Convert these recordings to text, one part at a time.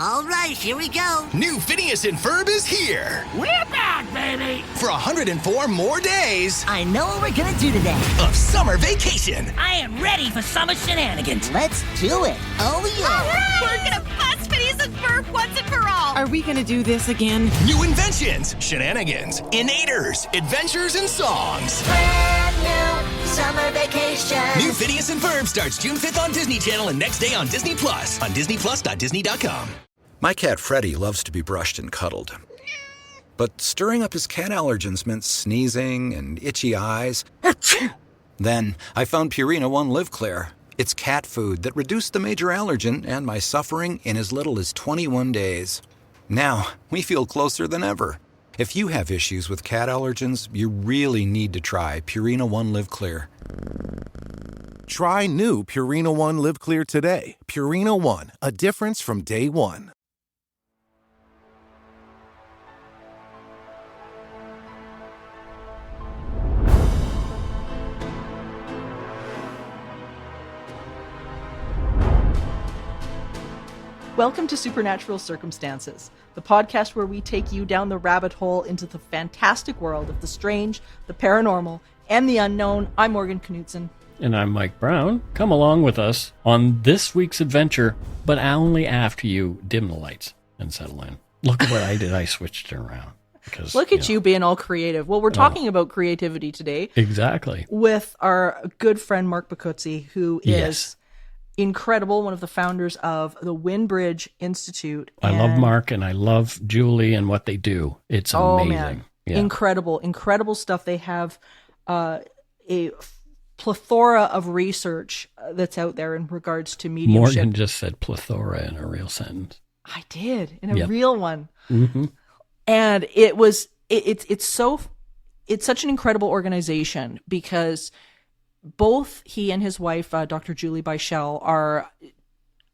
All right, here we go. New Phineas and Ferb is here. We're back, baby. For 104 more days I know what we're gonna do today. of summer vacation. I am ready for summer shenanigans. Let's do it. Oh, yeah. All right! We're gonna bust Phineas and Ferb once and for all! Are we gonna do this again? New inventions, shenanigans, innators, adventures, and songs. Brand new summer vacation. New Phineas and Ferb starts June 5th on Disney Channel and next day on Disney Plus on DisneyPlus.Disney.com. My cat Freddie loves to be brushed and cuddled. But stirring up his cat allergens meant sneezing and itchy eyes. Then I found Purina One Live Clear. It's cat food that reduced the major allergen and my suffering in as little as 21 days. Now, we feel closer than ever. If you have issues with cat allergens, you really need to try Purina One Live Clear. Try new Purina One Live Clear today. Purina One, a difference from day one. Welcome to Supernatural Circumstances, the podcast where we take you down the rabbit hole into the fantastic world of the strange, the paranormal, and the unknown. I'm Morgan Knudsen. And I'm Mike Browne. Come along with us on this week's adventure, but only after you dim the lights and settle in. Look at what I did. I switched it around. Because, Look at you being all creative. Well, we're talking about creativity today. Exactly. With our good friend Mark Boccuzzi, who is Yes. incredible, one of the founders of the Windbridge Institute. I love Mark and I love Julie and what they do. It's amazing. Man. Yeah. Incredible stuff. They have a plethora of research that's out there in regards to mediumship. Morgan just said plethora in a real sentence. I did, in a Yep. real one. Mm-hmm. And it's such an incredible organization because both he and his wife, Dr. Julie Bichel, are,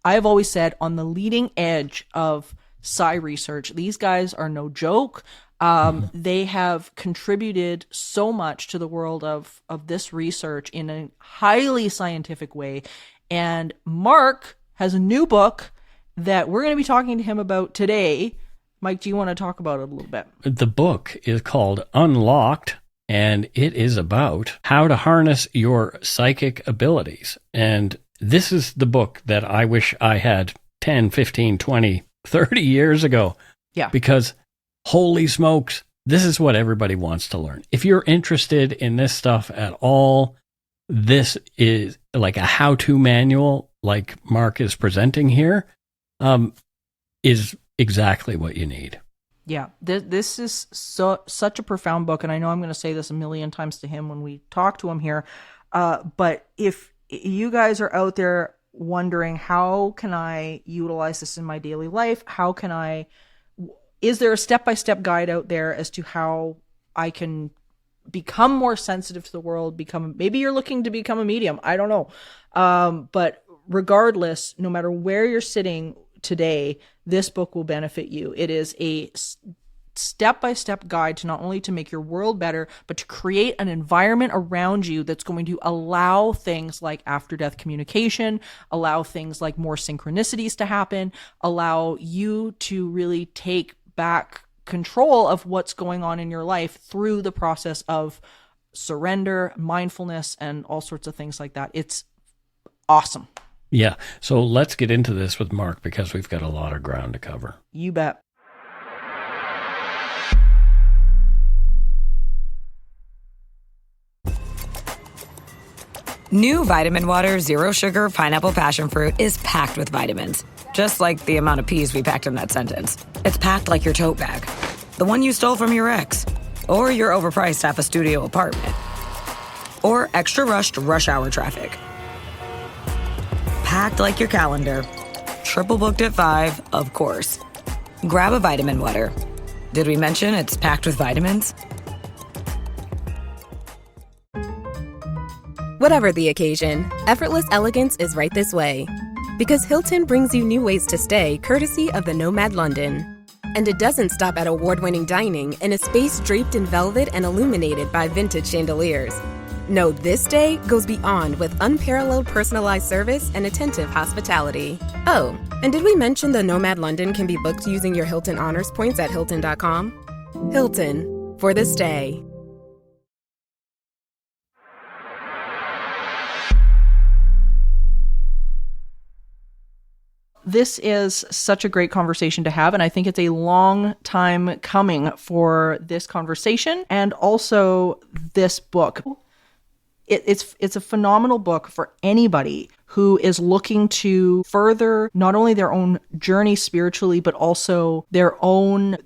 I have always said, on the leading edge of psi research. These guys are no joke. They have contributed so much to the world of this research in a highly scientific way. And Mark has a new book that we're going to be talking to him about today. Mike, do you want to talk about it a little bit? The book is called Unlocked, and it is about how to harness your psychic abilities. And this is the book that I wish I had 10, 15, 20, 30 years ago. Yeah. Because holy smokes, this is what everybody wants to learn. If you're interested in this stuff at all, this is like a how-to manual like Mark is presenting here, is exactly what you need. Yeah, this is such a profound book, and I know I'm going to say this a million times to him when we talk to him here, but if you guys are out there wondering, how can I utilize this in my daily life? Is there a step-by-step guide out there as to how I can become more sensitive to the world, maybe you're looking to become a medium, I don't know. But regardless, no matter where you're sitting today, this book will benefit you. It is a step-by-step guide to not only to make your world better, but to create an environment around you that's going to allow things like after-death communication, allow things like more synchronicities to happen, allow you to really take back control of what's going on in your life through the process of surrender, mindfulness, and all sorts of things like that. It's awesome. Yeah. So let's get into this with Mark because we've got a lot of ground to cover. You bet. New Vitamin Water Zero Sugar Pineapple Passion Fruit is packed with vitamins, just like the amount of peas we packed in that sentence. It's packed like your tote bag, the one you stole from your ex, or your overpriced half a studio apartment, or extra rushed rush hour traffic. Packed like your calendar. Triple booked at 5, of course. Grab a Vitamin Water. Did we mention it's packed with vitamins? Whatever the occasion, effortless elegance is right this way. Because Hilton brings you new ways to stay courtesy of the Nomad London. And it doesn't stop at award-winning dining in a space draped in velvet and illuminated by vintage chandeliers. know this day goes beyond with unparalleled personalized service and attentive hospitality. Oh, and did we mention the Nomad London can be booked using your Hilton Honors points at Hilton.com? Hilton, for this day. This is such a great conversation to have, and I think it's a long time coming for this conversation and also this book. It's a phenomenal book for anybody who is looking to further not only their own journey spiritually, but also their own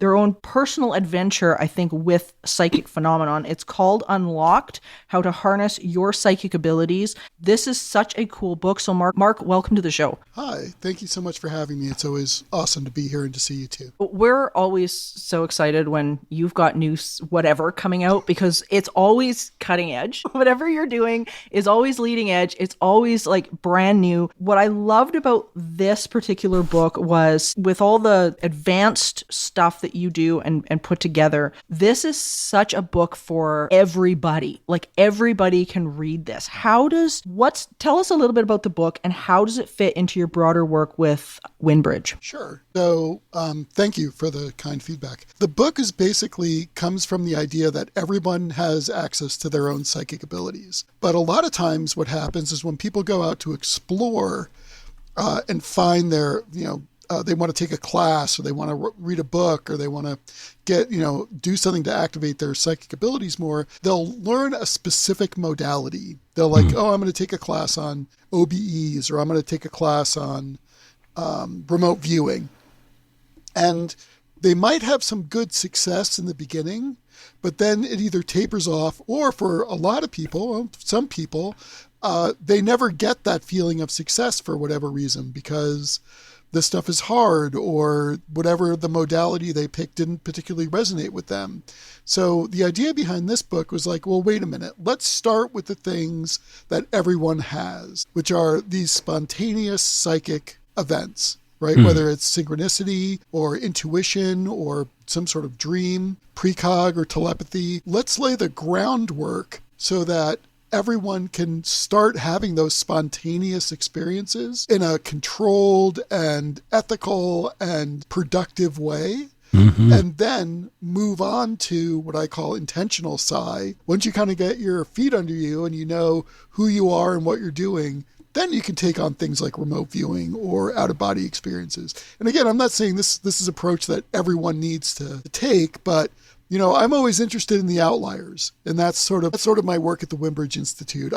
personal adventure, I think, with psychic phenomenon. It's called Unlocked: How to Harness Your Psychic Abilities. This is such a cool book. So Mark, welcome to the show. Hi, thank you so much for having me. It's always awesome to be here and to see you too. We're always so excited when you've got new whatever coming out, because it's always cutting edge. Whatever you're doing is always leading edge. It's always like brand new. What I loved about this particular book was, with all the advanced stuff that you do and put together, this is such a book for everybody. Like, everybody can read this. Tell us a little bit about the book and how does it fit into your broader work with Windbridge? Sure. So thank you for the kind feedback. The book is basically comes from the idea that everyone has access to their own psychic abilities. But a lot of times what happens is when people go out to explore and find their, they want to take a class, or they want to read a book, or they want to do something to activate their psychic abilities more, they'll learn a specific modality. They'll I'm going to take a class on OBEs, or I'm going to take a class on remote viewing. And they might have some good success in the beginning, but then it either tapers off, or for a lot of people, some people, they never get that feeling of success for whatever reason, because this stuff is hard, or whatever the modality they picked didn't particularly resonate with them. So the idea behind this book was like, well, wait a minute, let's start with the things that everyone has, which are these spontaneous psychic events, right? Whether it's synchronicity or intuition or some sort of dream, precog or telepathy. Let's lay the groundwork so that everyone can start having those spontaneous experiences in a controlled and ethical and productive way. And then move on to what I call intentional psi. Once you kind of get your feet under you and you know who you are and what you're doing, then you can take on things like remote viewing or out-of-body experiences. And again, I'm not saying this is an approach that everyone needs to take, but I'm always interested in the outliers, and that's sort of my work at the Windbridge Institute.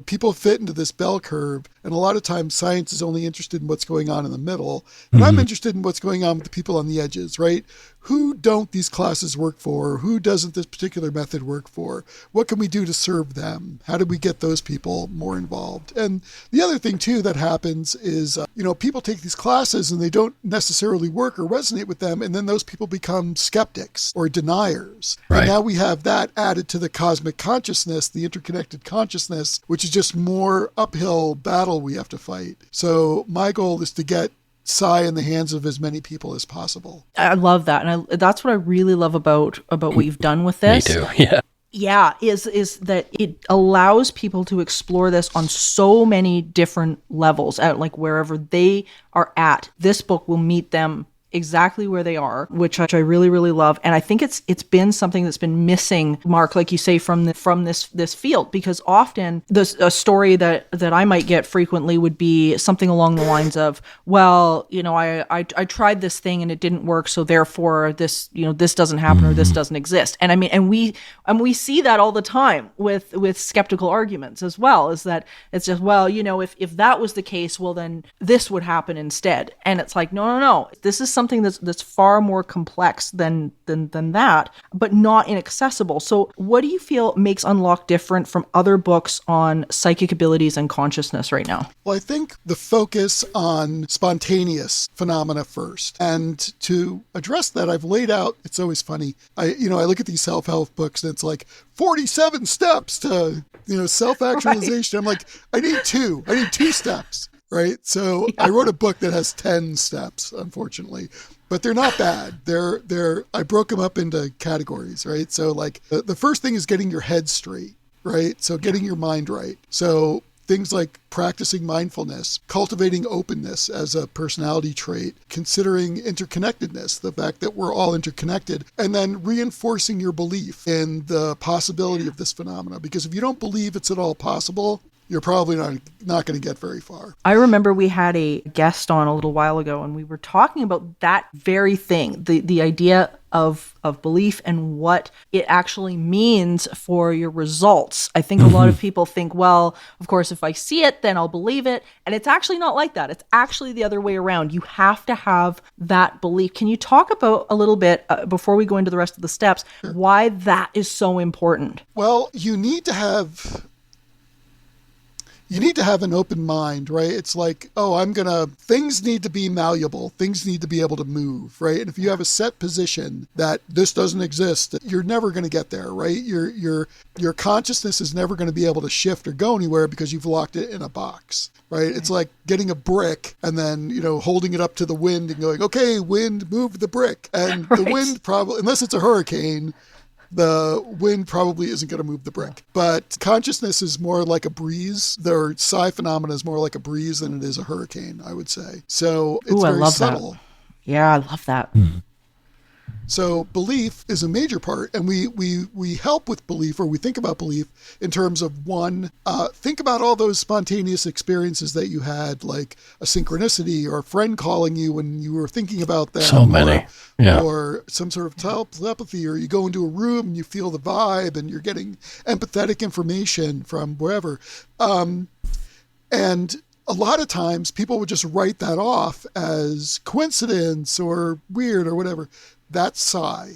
People fit into this bell curve, and a lot of times science is only interested in what's going on in the middle, and I'm interested in what's going on with the people on the edges, right? Who don't these classes work for? Who doesn't this particular method work for? What can we do to serve them? How do we get those people more involved? And the other thing too that happens is, people take these classes and they don't necessarily work or resonate with them, and then those people become skeptics or deniers. Right. And now we have that added to the cosmic consciousness, the interconnected consciousness, which is just more uphill battle we have to fight. So my goal is to get psi in the hands of as many people as possible. I love that. And that's what I really love about what you've done with this. Me too. Yeah. Yeah, is that it allows people to explore this on so many different levels, at like wherever they are at. This book will meet them exactly where they are, which I really, really love. And I think it's been something that's been missing, Mark, like you say, from this field, because often a story that I might get frequently would be something along the lines of, well, I tried this thing and it didn't work, so therefore this doesn't happen, or this doesn't exist. And I mean, and we see that all the time with skeptical arguments as well, is that it's just, well, if that was the case, well, then this would happen instead. And it's like, no, this is something that's far more complex than that, but not inaccessible. So what do you feel makes Unlocked different from other books on psychic abilities and consciousness right now? Well, I think the focus on spontaneous phenomena first. And to address that, I've laid out, it's always funny, I look at these self-help books and it's like 47 steps to, self-actualization. Right. I'm like, I need two steps. Right. So yeah. I wrote a book that has 10 steps, unfortunately, but they're not bad. I broke them up into categories. Right. So like the first thing is getting your head straight. right? So getting your mind right. So things like practicing mindfulness, cultivating openness as a personality trait, considering interconnectedness, the fact that we're all interconnected, and then reinforcing your belief in the possibility of this phenomena. Because if you don't believe it's at all possible, you're probably not going to get very far. I remember we had a guest on a little while ago, and we were talking about that very thing, the idea of belief and what it actually means for your results. I think a lot of people think, well, of course, if I see it, then I'll believe it. And it's actually not like that. It's actually the other way around. You have to have that belief. Can you talk about a little bit, before we go into the rest of the steps, why that is so important? Well, you need to have an open mind, right? It's like, things need to be malleable. Things need to be able to move, right? And if you have a set position that this doesn't exist, you're never going to get there, right? Your consciousness is never going to be able to shift or go anywhere because you've locked it in a box, right? It's like getting a brick and then, holding it up to the wind and going, okay, wind, move the brick. And the wind probably, unless it's a hurricane, the wind probably isn't going to move the brick. But consciousness is more like a breeze. The psi phenomena is more like a breeze than it is a hurricane, I would say. So it's very subtle. That. Yeah, I love that. So belief is a major part, and we help with belief, or we think about belief in terms of one, think about all those spontaneous experiences that you had, like a synchronicity or a friend calling you when you were thinking about them. So many. Or some sort of telepathy, or you go into a room and you feel the vibe and you're getting empathetic information from wherever. And a lot of times people would just write that off as coincidence or weird or whatever. That's psi.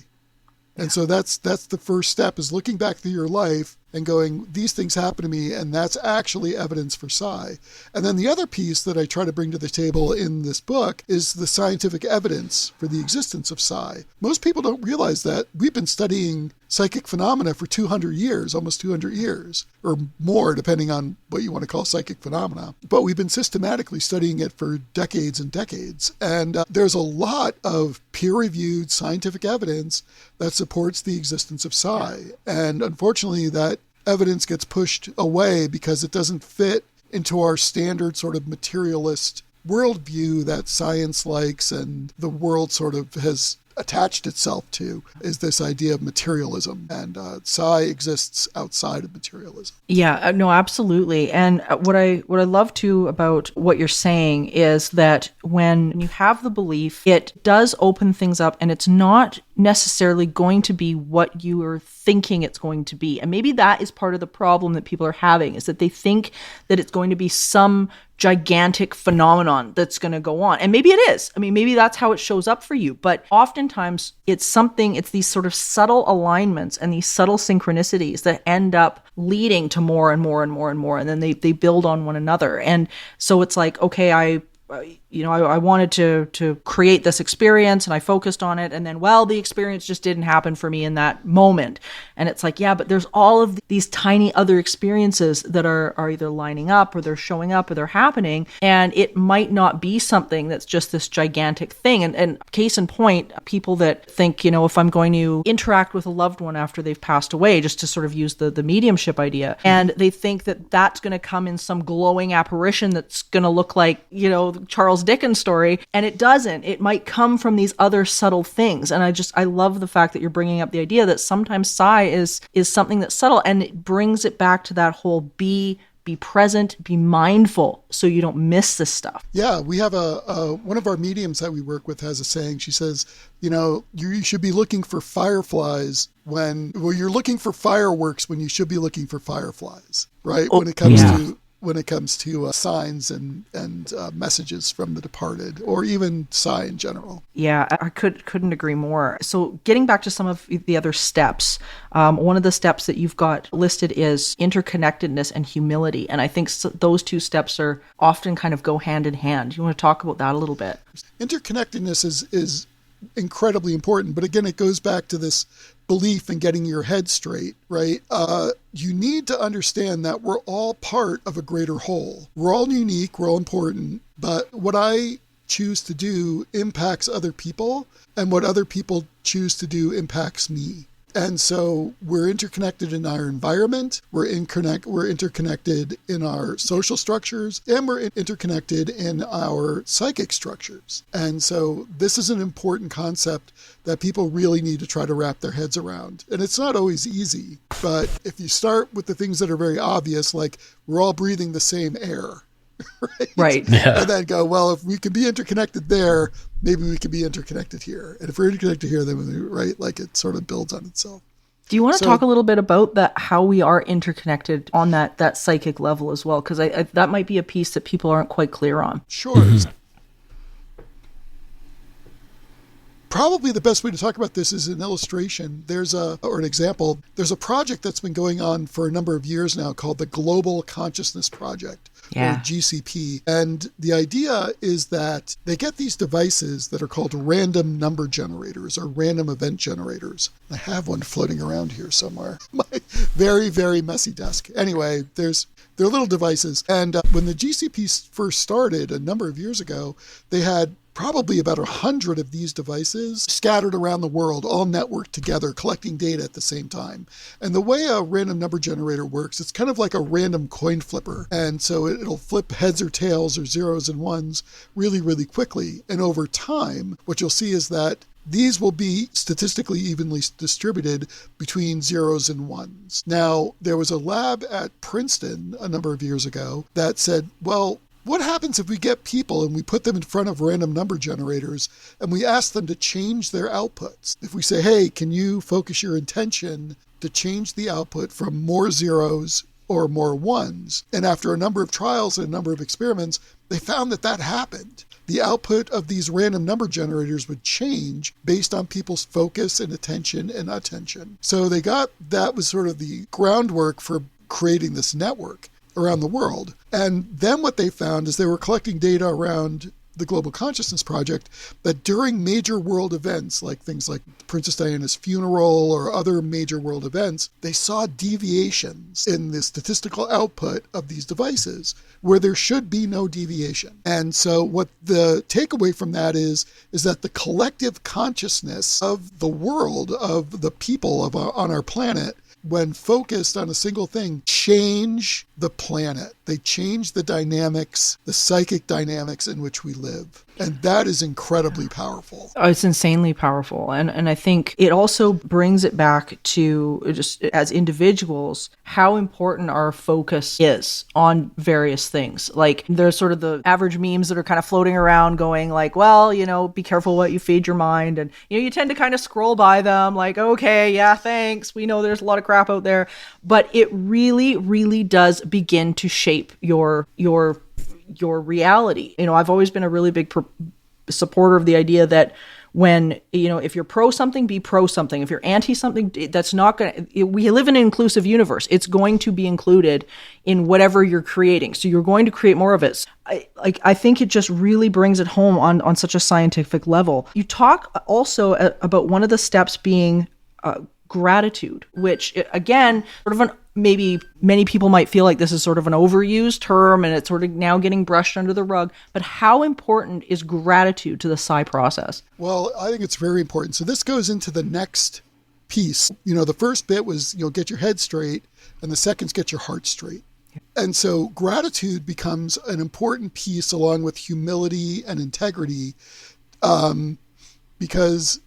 And so that's the first step, is looking back through your life and going, these things happen to me, and that's actually evidence for psi. And then the other piece that I try to bring to the table in this book is the scientific evidence for the existence of psi. Most people don't realize that we've been studying psychic phenomena for 200 years, almost 200 years, or more, depending on what you want to call psychic phenomena. But we've been systematically studying it for decades and decades. And there's a lot of peer-reviewed scientific evidence that supports the existence of psi. And unfortunately, that evidence gets pushed away because it doesn't fit into our standard sort of materialist worldview that science likes and the world sort of has attached itself to, is this idea of materialism. And psi exists outside of materialism. Yeah, no, absolutely. And what I love too about what you're saying is that when you have the belief, it does open things up, and it's not necessarily going to be what you are thinking it's going to be. And maybe that is part of the problem that people are having, is that they think that it's going to be some gigantic phenomenon that's going to go on. And maybe it is. I mean, maybe that's how it shows up for you. But oftentimes it's these sort of subtle alignments and these subtle synchronicities that end up leading to more and more and more and more. And then they build on one another. And so it's like, okay, I wanted to create this experience and I focused on it. And then, the experience just didn't happen for me in that moment. And it's like, yeah, but there's all of these tiny other experiences that are either lining up or they're showing up or they're happening. And it might not be something that's just this gigantic thing. And case in point, people that think, if I'm going to interact with a loved one after they've passed away, just to sort of use the mediumship idea, and they think that that's going to come in some glowing apparition that's going to look like, Charles Dickens story, and it doesn't. It might come from these other subtle things. And I love the fact that you're bringing up the idea that sometimes psi is something that's subtle, and it brings it back to that whole be present, be mindful, so you don't miss this stuff. Yeah, we have one of our mediums that we work with has a saying. She says, you should be looking for fireflies you're looking for fireworks when you should be looking for fireflies, right? When it comes to signs and messages from the departed, or even psi in general. Yeah, I couldn't agree more. So getting back to some of the other steps, one of the steps that you've got listed is interconnectedness and humility. And I think those two steps are often kind of go hand in hand. You want to talk about that a little bit? Interconnectedness is incredibly important. But again, it goes back to this belief in getting your head straight, right? You need to understand that we're all part of a greater whole. We're all unique, we're all important, but what I choose to do impacts other people, and what other people choose to do impacts me. And so we're interconnected in our environment, we're interconnected in our social structures, and we're interconnected in our psychic structures. And so this is an important concept that people really need to try to wrap their heads around. And it's not always easy, but if you start with the things that are very obvious, like we're all breathing the same air, right? Yeah. And then go, well, if we can be interconnected there, maybe we can be interconnected here. And if we're interconnected here, then right, like it sort of builds on itself. Do you want to talk a little bit about that, how we are interconnected on that psychic level as well? Because I that might be a piece that people aren't quite clear on. Sure. Probably the best way to talk about this is an illustration. Or an example. There's a project that's been going on for a number of years now called the Global Consciousness Project, or GCP. And the idea is that they get these devices that are called random number generators or random event generators. I have one floating around here somewhere. My very, very messy desk. Anyway, they're little devices. And when the GCP first started a number of years ago, they had probably about 100 of these devices scattered around the world, all networked together, collecting data at the same time. And the way a random number generator works, it's kind of like a random coin flipper. And so it'll flip heads or tails or zeros and ones really, really quickly. And over time, what you'll see is that these will be statistically evenly distributed between zeros and ones. Now, there was a lab at Princeton a number of years ago that said, well, what happens if we get people and we put them in front of random number generators and we ask them to change their outputs? If we say, hey, can you focus your intention to change the output from more zeros or more ones? And after a number of trials and a number of experiments, they found that happened. The output of these random number generators would change based on people's focus and attention and attention. So that was sort of the groundwork for creating this network around the world. And then what they found is they were collecting data around the Global Consciousness Project that during major world events, like things like Princess Diana's funeral or other major world events, they saw deviations in the statistical output of these devices where there should be no deviation. And so what the takeaway from that is that the collective consciousness of the world, of the people on our planet, when focused on a single thing, change the planet. They change the dynamics, the psychic dynamics in which we live. And that is incredibly powerful. Oh, it's insanely powerful. And I think it also brings it back to just as individuals, how important our focus is on various things. Like there's sort of the average memes that are kind of floating around going like, well, be careful what you feed your mind. And, you tend to kind of scroll by them like, okay, yeah, thanks. We know there's a lot of crap out there. But it really, really does begin to shape your reality. I've always been a really big supporter of the idea that when, if you're pro something, be pro something. If you're anti something, that's not going to, we live in an inclusive universe. It's going to be included in whatever you're creating. So you're going to create more of it. I think it just really brings it home on such a scientific level. You talk also about one of the steps being gratitude, which again, sort of maybe many people might feel like this is sort of an overused term and it's sort of now getting brushed under the rug, but how important is gratitude to the psi process? Well, I think it's very important. So this goes into the next piece. The first bit was, get your head straight, and the second's get your heart straight. And so gratitude becomes an important piece along with humility and integrity, because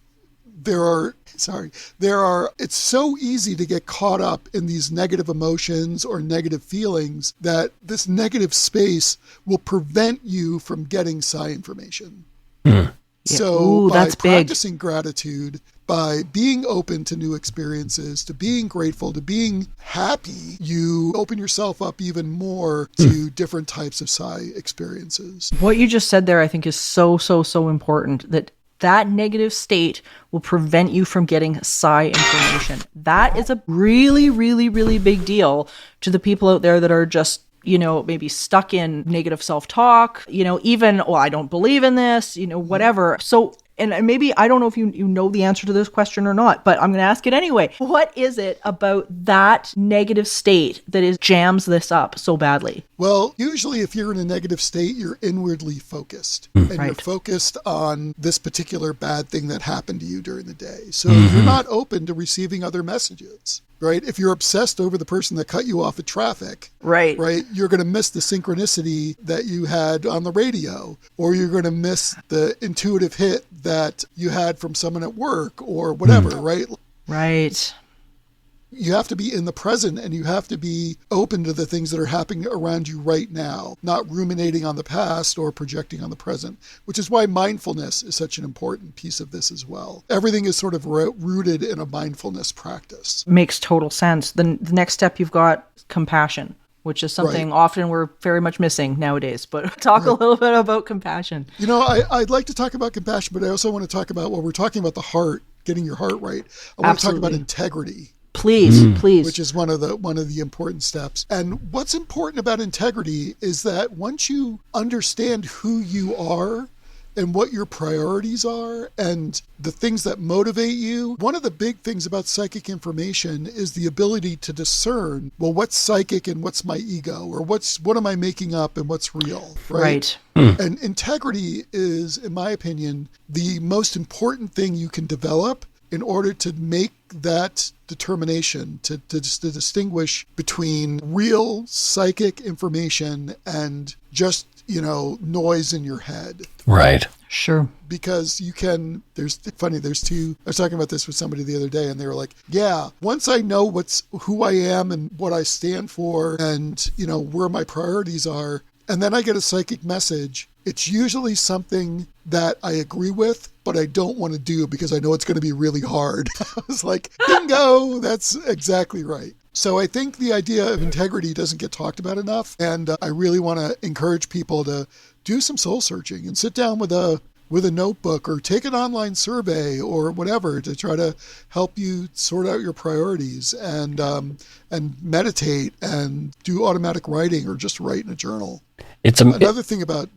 it's so easy to get caught up in these negative emotions or negative feelings that this negative space will prevent you from getting psi information. So by practicing gratitude, by being open to new experiences, to being grateful, to being happy, you open yourself up even more to different types of psi experiences. What you just said there, I think, is so, so, so important, that negative state will prevent you from getting psi information. That is a really, really, really big deal to the people out there that are just, maybe stuck in negative self-talk, even, I don't believe in this, whatever. So and maybe I don't know if you know the answer to this question or not, but I'm going to ask it anyway. What is it about that negative state that jams this up so badly? Well, usually if you're in a negative state, you're inwardly focused. And you're focused on this particular bad thing that happened to you during the day. So you're not open to receiving other messages. Right? If you're obsessed over the person that cut you off at traffic, right, you're going to miss the synchronicity that you had on the radio, or you're going to miss the intuitive hit that you had from someone at work or whatever, right? Right. You have to be in the present, and you have to be open to the things that are happening around you right now, not ruminating on the past or projecting on the present, which is why mindfulness is such an important piece of this as well. Everything is sort of rooted in a mindfulness practice. Makes total sense. The next step you've got compassion, which is something often we're very much missing nowadays. But talk a little bit about compassion. You know, I'd like to talk about compassion, but I also want to talk about, well, we're talking about the heart, getting your heart right. I want to talk about integrity. Please. Which is one of the important steps. And what's important about integrity is that once you understand who you are and what your priorities are and the things that motivate you, one of the big things about psychic information is the ability to discern, well, what's psychic and what's my ego, or what am I making up and what's real, right? And integrity is, in my opinion, the most important thing you can develop in order to make that determination, to distinguish between real psychic information and just, noise in your head. Right. Sure. Because I was talking about this with somebody the other day, and they were like, yeah, once I know who I am and what I stand for and, where my priorities are, and then I get a psychic message, it's usually something that I agree with, but I don't want to do because I know it's going to be really hard. I was like, bingo, that's exactly right. So I think the idea of integrity doesn't get talked about enough. And I really want to encourage people to do some soul searching and sit down with a notebook or take an online survey or whatever to try to help you sort out your priorities and meditate and do automatic writing or just write in a journal. Another thing about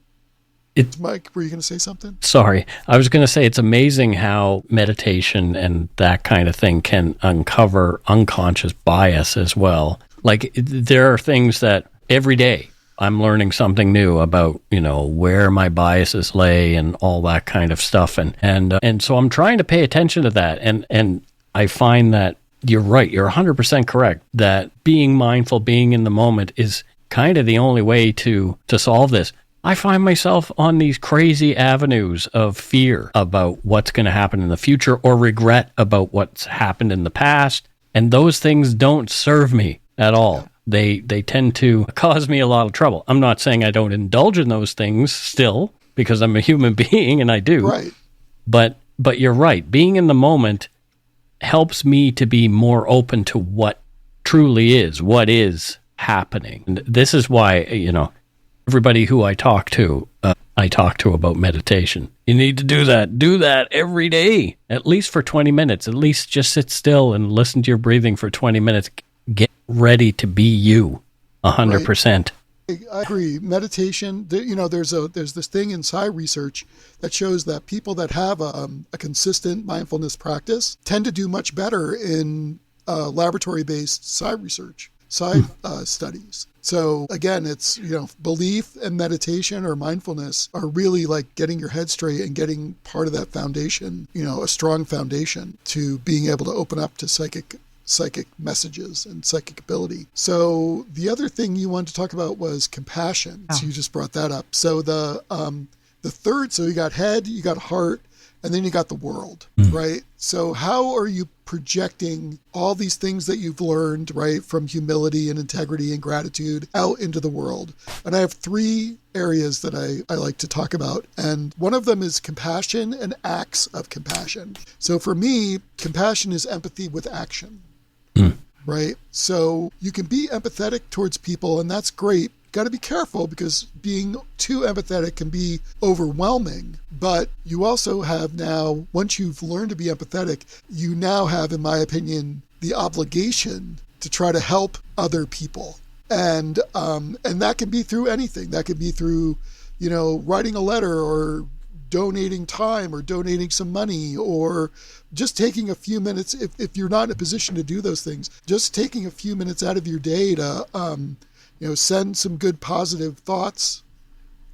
Mike, were you going to say something? Sorry. I was going to say it's amazing how meditation and that kind of thing can uncover unconscious bias as well. Like there are things that every day I'm learning something new about, where my biases lay and all that kind of stuff. And so I'm trying to pay attention to that. And I find that you're right. You're 100% correct that being mindful, being in the moment is kind of the only way to solve this. I find myself on these crazy avenues of fear about what's going to happen in the future or regret about what's happened in the past. And those things don't serve me at all. They tend to cause me a lot of trouble. I'm not saying I don't indulge in those things still, because I'm a human being and I do. Right. But you're right. Being in the moment helps me to be more open to what truly is, what is happening. And this is why, everybody who I talk to about meditation. You need to do that. Do that every day, at least for 20 minutes. At least just sit still and listen to your breathing for 20 minutes. Get ready to be you 100%. Right. I agree. Meditation, there's this thing in psi research that shows that people that have a consistent mindfulness practice tend to do much better in laboratory-based psi research, studies. So again, it's, belief and meditation or mindfulness are really like getting your head straight and getting part of that foundation, a strong foundation to being able to open up to psychic messages and psychic ability. So the other thing you wanted to talk about was compassion. So you just brought that up. So the third, so you got head, you got heart, and then you got the world, right? So how are you projecting all these things that you've learned, right, from humility and integrity and gratitude out into the world? And I have three areas that I like to talk about. And one of them is compassion and acts of compassion. So for me, compassion is empathy with action, right? So you can be empathetic towards people, and that's great. Got to be careful because being too empathetic can be overwhelming. But you also have now, once you've learned to be empathetic, you now have, in my opinion, the obligation to try to help other people. And that can be through anything. That could be through, writing a letter or donating time or donating some money, or just taking a few minutes, if you're not in a position to do those things, just taking a few minutes out of your day to, send some good positive thoughts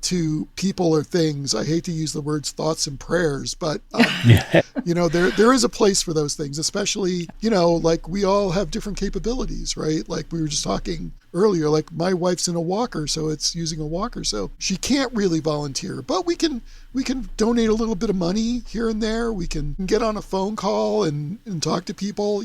to people or things. I hate to use the words thoughts and prayers, but, there is a place for those things, especially, like we all have different capabilities, right? Like we were just talking earlier, like my wife's in a walker, so it's using a walker. So she can't really volunteer, but we can donate a little bit of money here and there. We can get on a phone call and talk to people,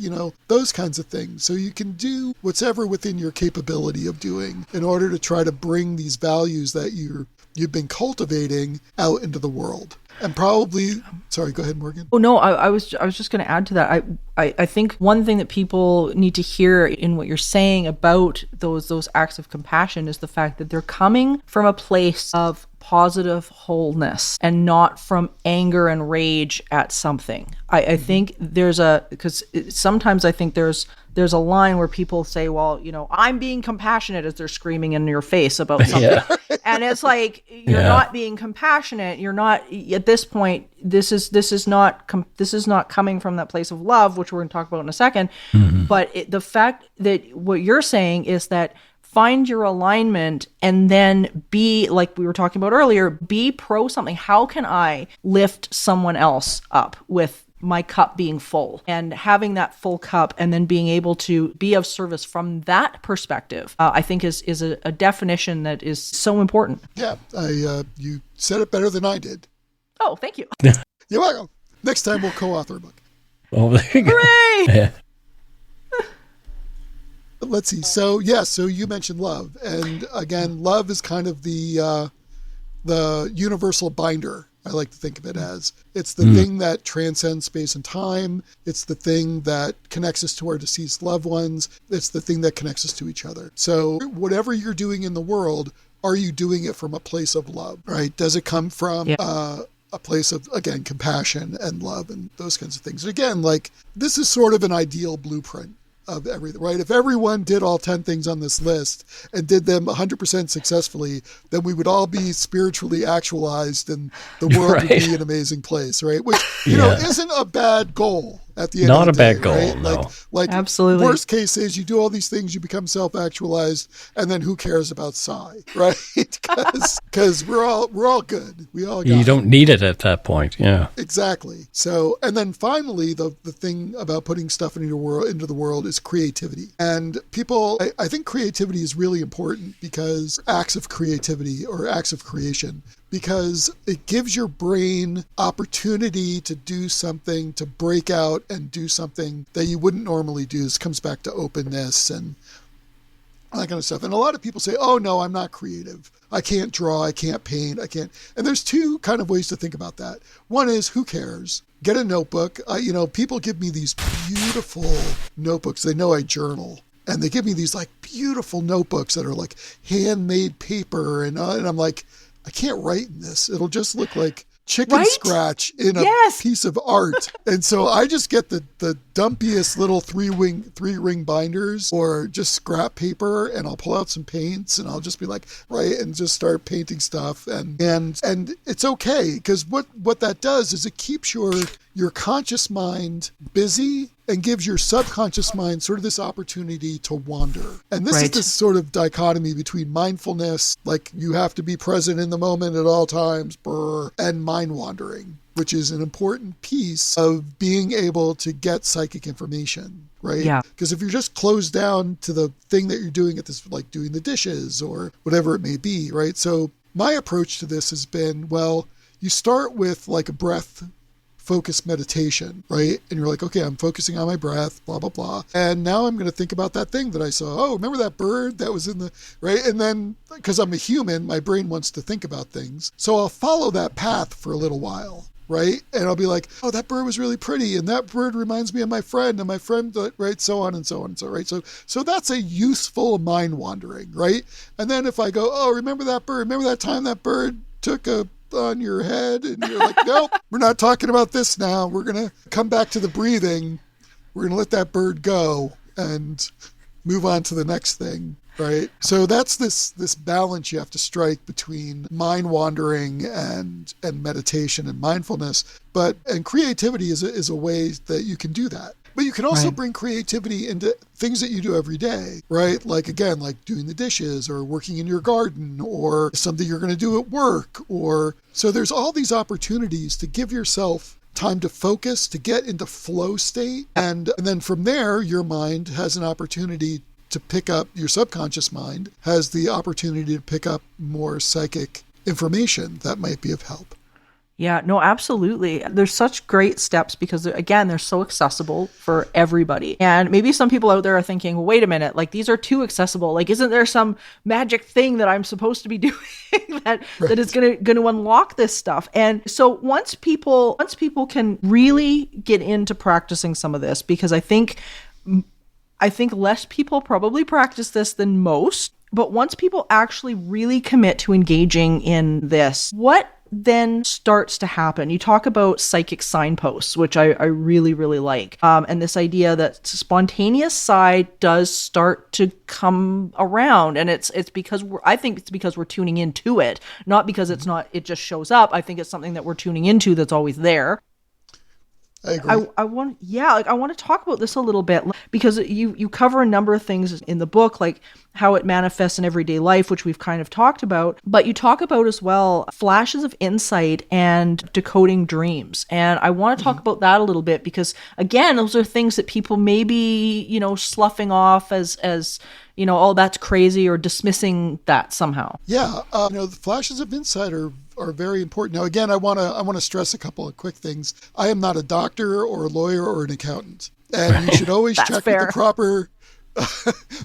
those kinds of things. So you can do whatever within your capability of doing in order to try to bring these values that you've been cultivating out into the world. And probably, sorry, go ahead, Morgan. Oh no, I was just going to add to that. I think one thing that people need to hear in what you're saying about those acts of compassion is the fact that they're coming from a place of positive wholeness and not from anger and rage at something. I think because sometimes I think there's a line where people say, well, I'm being compassionate, as they're screaming in your face about something. Yeah. And it's like, you're not being compassionate. You're not, at this point, this is not coming from that place of love, which we're going to talk about in a second. Mm-hmm. But the fact that what you're saying is that find your alignment and then be, like we were talking about earlier, be pro something. How can I lift someone else up with my cup being full, and having that full cup and then being able to be of service from that perspective, I think is a definition that is so important. Yeah, you said it better than I did. Oh, thank you. You're welcome. Next time we'll co-author a book. Oh, there you go. Hooray! Yeah. Let's see. So you mentioned love, and again, love is kind of the universal binder. I like to think of it as. It's the thing that transcends space and time. It's the thing that connects us to our deceased loved ones. It's the thing that connects us to each other. So whatever you're doing in the world, are you doing it from a place of love, right? Does it come from a place of, again, compassion and love and those kinds of things? And again, like, this is sort of an ideal blueprint of everything, right? If everyone did all 10 things on this list and did them 100% successfully, then we would all be spiritually actualized and the world would be an amazing place, right? Which, isn't a bad goal at the end Not of the day. Not a bad goal, right? no. Like absolutely. Worst case is you do all these things, you become self-actualized, and then who cares about Psy, right? Because we're all good. We all got You don't need it at that point, yeah. Exactly. So, and then finally, the thing about putting stuff into the world is creativity. And people, I think creativity is really important because acts of creativity or acts of creation, because it gives your brain opportunity to do something, to break out and do something that you wouldn't normally do. This comes back to openness and that kind of stuff. And a lot of people say, oh no, I'm not creative. I can't draw, I can't paint, I can't. And there's two kind of ways to think about that. One is, who cares? Get a notebook. People give me these beautiful notebooks. They know I journal. And they give me these like beautiful notebooks that are like handmade paper. And I'm like, I can't write in this. It'll just look like chicken scratch in a piece of art. And so I just get the dumpiest little three ring binders or just scrap paper, and I'll pull out some paints and I'll just be like, and just start painting stuff. And it's okay, because what that does is it keeps your conscious mind busy and gives your subconscious mind sort of this opportunity to wander. And this is this sort of dichotomy between mindfulness, like you have to be present in the moment at all times, and mind wandering, which is an important piece of being able to get psychic information, right? Yeah. Because if you're just closed down to the thing that you're doing at this, like doing the dishes or whatever it may be, right? So my approach to this has been, well, you start with like a breath focused meditation, right? And you're like, okay, I'm focusing on my breath, blah, blah, blah. And now I'm going to think about that thing that I saw. Oh, remember that bird that was in the, right? And then, because I'm a human, my brain wants to think about things. So I'll follow that path for a little while, right? And I'll be like, oh, that bird was really pretty. And that bird reminds me of my friend, and my friend, right? So on and so on and so, right? So that's a useful mind wandering, right? And then if I go, oh, remember that bird? Remember that time that bird took a on your head? And you're like, nope, we're not talking about this now. We're going to come back to the breathing. We're going to let that bird go and move on to the next thing. Right. So that's this balance you have to strike between mind wandering and meditation and mindfulness. And creativity is a way that you can do that. But you can also bring creativity into things that you do every day, right? Like, again, like doing the dishes or working in your garden or something you're going to do at work. So there's all these opportunities to give yourself time to focus, to get into flow state. And then from there, your mind has an opportunity to pick up, your subconscious mind has the opportunity to pick up more psychic information that might be of help. Yeah, no, absolutely. There's such great steps because, again, they're so accessible for everybody. And maybe some people out there are thinking, well, wait a minute, like these are too accessible. Like, isn't there some magic thing that I'm supposed to be doing that is going to unlock this stuff? And so once people can really get into practicing some of this, because I think less people probably practice this than most, but once people actually really commit to engaging in this, what then starts to happen? You talk about psychic signposts, which I really, really like. And this idea that spontaneous side does start to come around. And it's because I think it's because we're tuning into it, not because it just shows up. I think it's something that we're tuning into that's always there. I agree. I want to talk about this a little bit because you cover a number of things in the book, like how it manifests in everyday life, which we've kind of talked about, but you talk about as well flashes of insight and decoding dreams. And I want to talk about that a little bit because, again, those are things that people may be, sloughing off as oh, that's crazy, or dismissing that somehow. Yeah. The flashes of insight are very important. Now, again, I want to stress a couple of quick things. I am not a doctor or a lawyer or an accountant, and you should always check with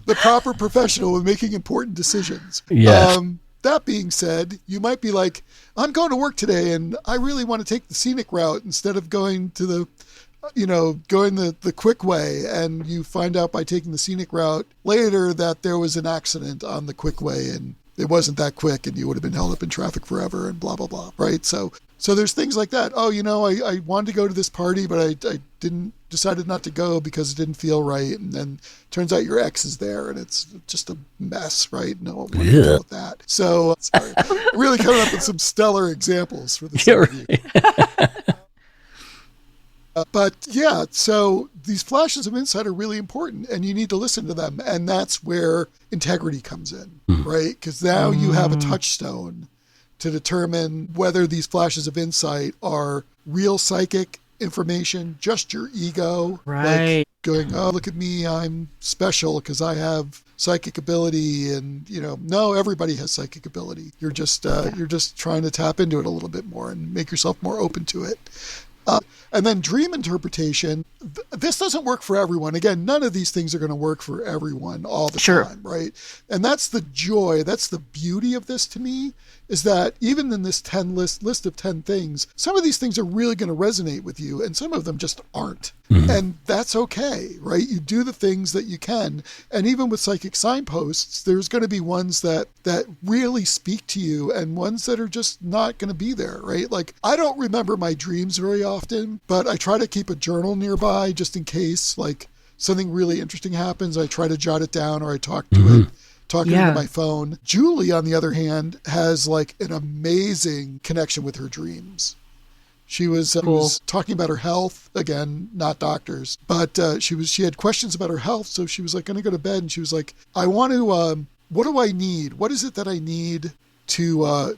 the proper professional when making important decisions. Yes. That being said, you might be like, I'm going to work today, and I really want to take the scenic route instead of going to the quick way, and you find out by taking the scenic route later that there was an accident on the quick way and it wasn't that quick and you would have been held up in traffic forever and blah, blah, blah, right? So there's things like that. Oh, I wanted to go to this party, but I decided not to go because it didn't feel right. And then turns out your ex is there and it's just a mess, right? No one wanted to deal with that. So, sorry, really coming up with some stellar examples for this interview. So these flashes of insight are really important and you need to listen to them. And that's where integrity comes in, right? Because now you have a touchstone to determine whether these flashes of insight are real psychic information, just your ego. Right. Like going, oh, look at me, I'm special because I have psychic ability. And, no, everybody has psychic ability. You're just trying to tap into it a little bit more and make yourself more open to it. And then dream interpretation, this doesn't work for everyone. Again, none of these things are going to work for everyone all the time, right? And that's the joy, that's the beauty of this to me, is that even in this list of 10 things, some of these things are really going to resonate with you and some of them just aren't. And that's okay, right? You do the things that you can. And even with psychic signposts, there's going to be ones that really speak to you and ones that are just not going to be there, right? Like, I don't remember my dreams very often, but I try to keep a journal nearby just in case, like, something really interesting happens. I try to jot it down or I talk to it. Talking to my phone. Julie, on the other hand, has like an amazing connection with her dreams. She was talking about her health, again, not doctors, but she had questions about her health. So she was like, going to go to bed, and she was like, I want to, what do I need? What is it that I need to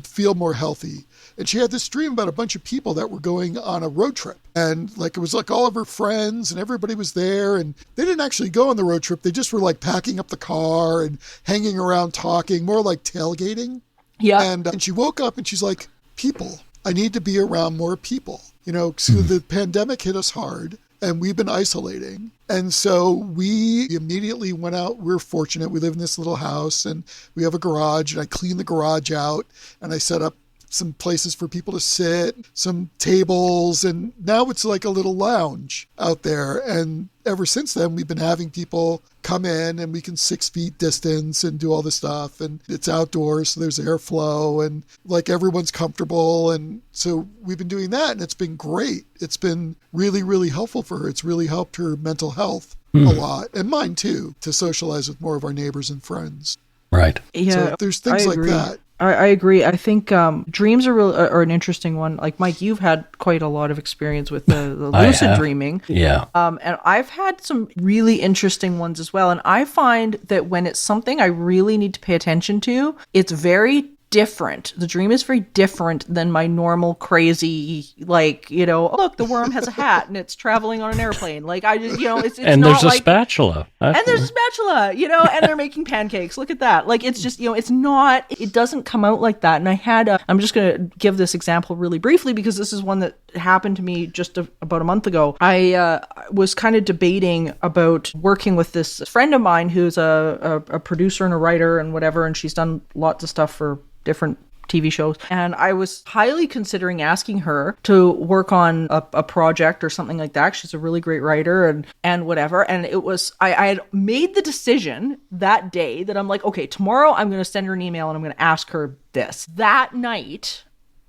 feel more healthy? And she had this dream about a bunch of people that were going on a road trip. And like, it was like all of her friends and everybody was there, and they didn't actually go on the road trip. They just were like packing up the car and hanging around talking, more like tailgating. Yeah. And she woke up and she's like, people, I need to be around more people. So the pandemic hit us hard and we've been isolating. And so we immediately went out. We're fortunate. We live in this little house and we have a garage, and I cleaned the garage out and I set up some places for people to sit, some tables, and now it's like a little lounge out there. And ever since then, we've been having people come in and we can 6 feet distance and do all this stuff. And it's outdoors, so there's airflow and like everyone's comfortable. And so we've been doing that and it's been great. It's been really, really helpful for her. It's really helped her mental health. a lot, and mine too, to socialize with more of our neighbors and friends. Right. Yeah. So there's things like that. I agree. I think dreams are an interesting one. Like Mike, you've had quite a lot of experience with the lucid dreaming. Yeah. And I've had some really interesting ones as well. And I find that when it's something I really need to pay attention to, it's very different. The dream is very different than my normal crazy, like, you know, look, the worm has a hat and it's traveling on an airplane. Like, I just, you know, it's and not there's a like, spatula. and there's a spatula, you know, and they're making pancakes. Look at that. Like, it's just, you know, it's not, it doesn't come out like that. And I had I'm just going to give this example really briefly because this is one that happened to me just about a month ago. I was kind of debating about working with this friend of mine who's a producer and a writer and whatever, and she's done lots of stuff for different TV shows. And I was highly considering asking her to work on a project or something like that. She's a really great writer and whatever. And it was, I had made the decision that day that I'm like, okay, tomorrow I'm going to send her an email and I'm going to ask her this. That night,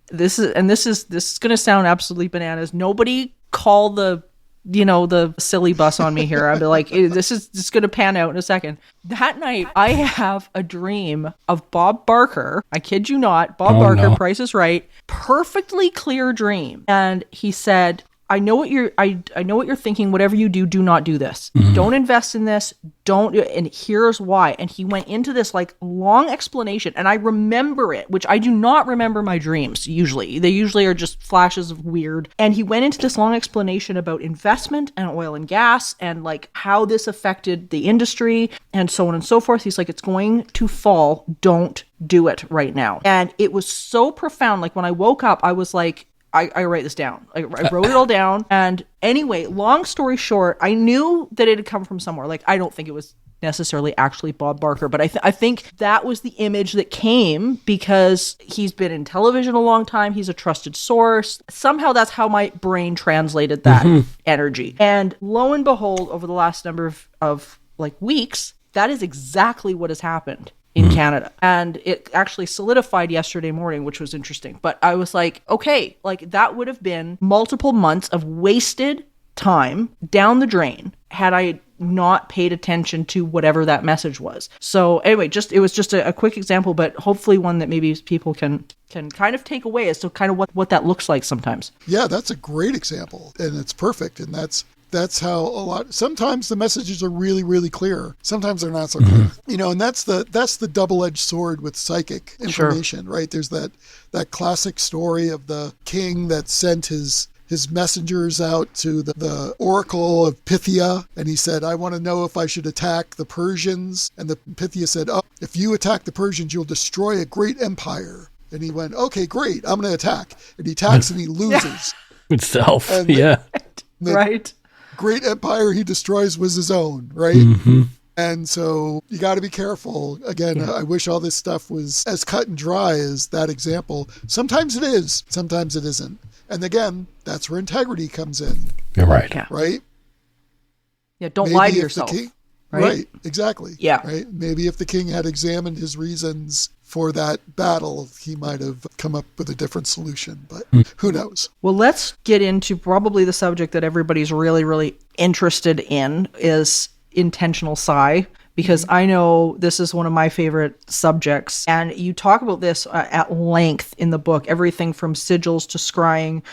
this is going to sound absolutely bananas. Nobody call the silly bus on me here. I'd be like, this is going to pan out in a second. That night, I have a dream of Bob Barker. I kid you not. Bob Barker, no. Price is Right. Perfectly clear dream. And he said, I know what you're thinking. Whatever you do, do not do this. Mm-hmm. Don't invest in this. Don't. And here's why. And he went into this like long explanation, and I remember it, which I do not remember my dreams usually. They usually are just flashes of weird. And he went into this long explanation about investment and oil and gas and like how this affected the industry and so on and so forth. He's like, it's going to fall. Don't do it right now. And it was so profound. Like when I woke up, I was like, I write this down. I wrote it all down. And anyway, long story short, I knew that it had come from somewhere. Like, I don't think it was necessarily actually Bob Barker, but I think that was the image that came because he's been in television a long time. He's a trusted source. Somehow that's how my brain translated that energy. And lo and behold, over the last number of like weeks, that is exactly what has happened in Canada. And it actually solidified yesterday morning, which was interesting. But I was like, okay, like that would have been multiple months of wasted time down the drain had I not paid attention to whatever that message was. So anyway, it was just a quick example, but hopefully one that maybe people can kind of take away as to kind of what that looks like sometimes. Yeah, that's a great example and it's perfect. And that's how sometimes the messages are really, really clear. Sometimes they're not so clear. You know, and that's the double-edged sword with psychic information, right? There's that classic story of the king that sent his messengers out to the oracle of Pythia, and he said, I want to know if I should attack the Persians. And the Pythia said, oh, if you attack the Persians, you'll destroy a great empire. And he went, okay, great, I'm going to attack. And he attacks and he loses. Itself, and right. Great empire he destroys was his own, right? Mm-hmm. And so you got to be careful. Again, I wish all this stuff was as cut and dry as that example. Sometimes it is, sometimes it isn't. And again, that's where integrity comes in. You're right. Yeah. Right? Yeah, don't lie to yourself. Right, exactly. Yeah. Right? Maybe if the king had examined his reasons for that battle, he might have come up with a different solution, but who knows? Well, let's get into probably the subject that everybody's really, really interested in is intentional psi, because I know this is one of my favorite subjects. And you talk about this at length in the book, everything from sigils to scrying,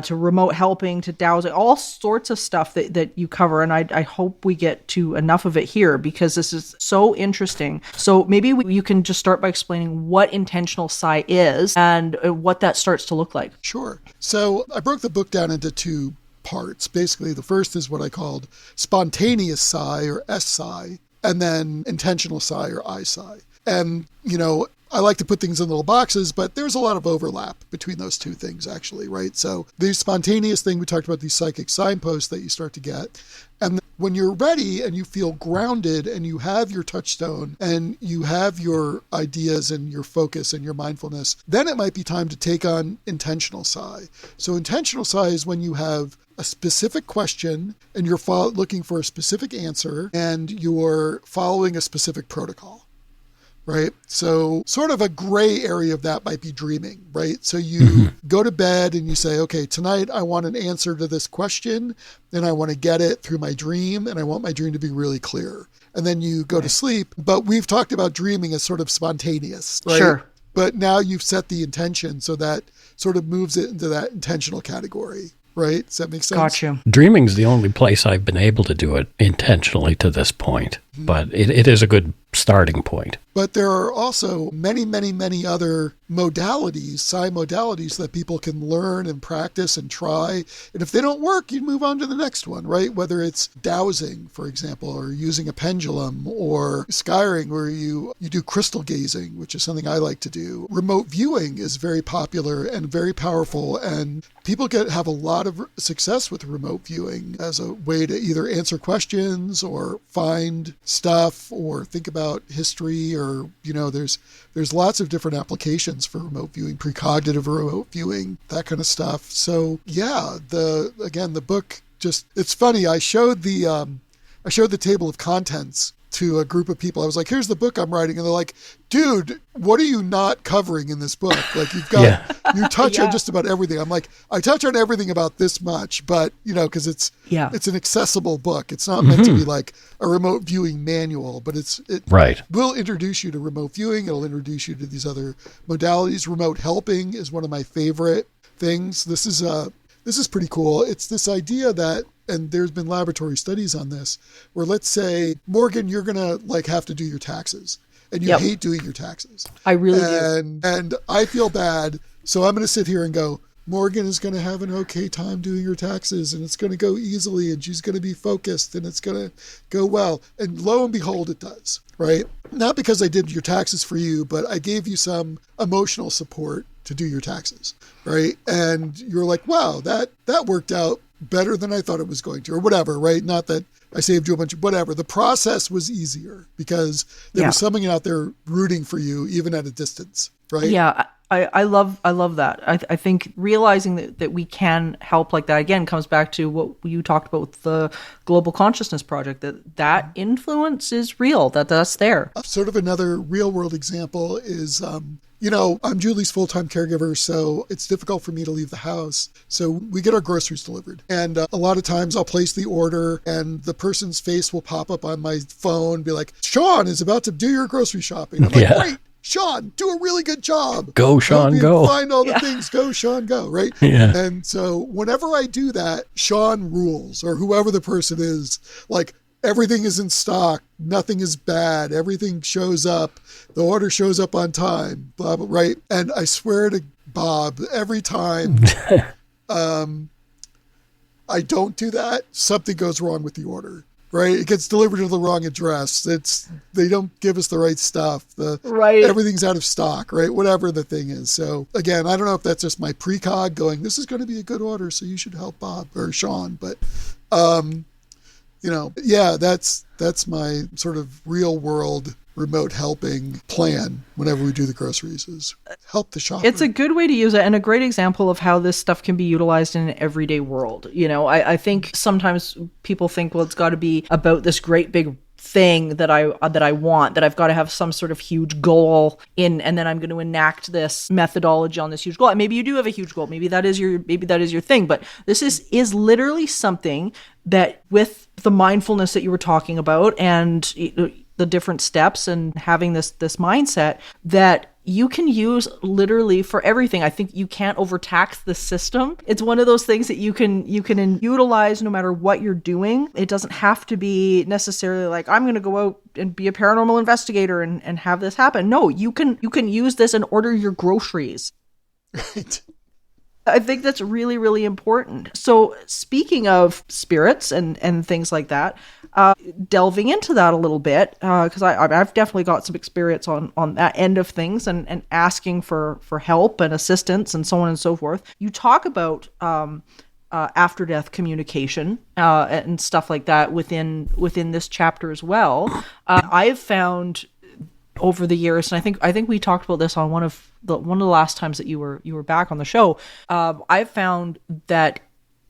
to remote helping, to dowsing, all sorts of stuff that you cover. And I hope we get to enough of it here because this is so interesting. So maybe you can just start by explaining what intentional psi is and what that starts to look like. Sure. So I broke the book down into two parts. Basically, the first is what I called spontaneous psi or S psi, and then intentional psi or I psi. And, you know, I like to put things in little boxes, but there's a lot of overlap between those two things, actually, right? So the spontaneous thing, we talked about these psychic signposts that you start to get. And when you're ready and you feel grounded and you have your touchstone and you have your ideas and your focus and your mindfulness, then it might be time to take on intentional psi. So intentional psi is when you have a specific question and you're looking for a specific answer and you're following a specific protocol. right? So sort of a gray area of that might be dreaming, right? So you go to bed and you say, okay, tonight I want an answer to this question and I want to get it through my dream and I want my dream to be really clear. And then you go to sleep. But we've talked about dreaming as sort of spontaneous, right? Sure. But now you've set the intention, so that sort of moves it into that intentional category, right? Does that make sense? Gotcha. Dreaming's the only place I've been able to do it intentionally to this point, but it is a good starting point. But there are also many, many, many other modalities, psi modalities that people can learn and practice and try. And if they don't work, you move on to the next one, right? Whether it's dowsing, for example, or using a pendulum, or skyring, where you do crystal gazing, which is something I like to do. Remote viewing is very popular and very powerful, and people have a lot of success with remote viewing as a way to either answer questions or find stuff or think about history, or, there's lots of different applications for remote viewing, precognitive remote viewing, that kind of stuff. So yeah, the book it's funny. I showed the table of contents to a group of people. I was like, here's the book I'm writing. And they're like, dude, what are you not covering in this book? Like you touch on just about everything. I'm like, I touch on everything about this much, but because it's an accessible book. It's not meant to be like a remote viewing manual, but it will introduce you to remote viewing. It'll introduce you to these other modalities. Remote helping is one of my favorite things. This is pretty cool. It's this idea that, and there's been laboratory studies on this, where let's say, Morgan, you're going to have to do your taxes and you hate doing your taxes. I really do. And I feel bad. So I'm going to sit here and go, Morgan is going to have an okay time doing her taxes and it's going to go easily and she's going to be focused and it's going to go well. And lo and behold, it does, right? Not because I did your taxes for you, but I gave you some emotional support to do your taxes, right? And you're like, wow, that worked out better than I thought it was going to, or whatever, right? Not that I saved you a bunch of whatever. The process was easier because there was someone out there rooting for you, even at a distance, right? Yeah, I love that. I think realizing that we can help like that, again, comes back to what you talked about with the Global Consciousness Project, that influence is real, that's there. Sort of another real world example is, I'm Julie's full-time caregiver, so it's difficult for me to leave the house. So we get our groceries delivered. And a lot of times I'll place the order and the person's face will pop up on my phone, be like, Sean is about to do your grocery shopping. I'm like, great, Sean, do a really good job. Go, Sean, go. Find all the things. Go, Sean, go, right? Yeah. And so whenever I do that, Sean rules, or whoever the person is, like, everything is in stock. Nothing is bad. Everything shows up. The order shows up on time, blah, blah, right? And I swear to Bob, every time I don't do that, something goes wrong with the order, right? It gets delivered to the wrong address. They don't give us the right stuff. Everything's out of stock, right? Whatever the thing is. So again, I don't know if that's just my precog going, this is going to be a good order, so you should help Bob or Sean. But that's my sort of real world remote helping plan whenever we do the groceries, is help the shopper. It's a good way to use it, and a great example of how this stuff can be utilized in an everyday world. I think sometimes people think, well, it's got to be about this great big thing that I want, that I've got to have some sort of huge goal in, and then I'm going to enact this methodology on this huge goal. And maybe you do have a huge goal. Maybe that is your thing. But this is literally something that, with the mindfulness that you were talking about and the different steps and having this mindset, that you can use literally for everything. I think you can't overtax the system. It's one of those things that you can utilize no matter what you're doing. It doesn't have to be necessarily like, I'm going to go out and be a paranormal investigator and have this happen. No, you can use this and order your groceries. Right. I think that's really, really important. So speaking of spirits and things like that, delving into that a little bit, because I've definitely got some experience on that end of things and asking for help and assistance and so on and so forth. You talk about after death communication and stuff like that within this chapter as well. I've found over the years, and I think we talked about this on one of the last times that you were back on the show. I've found that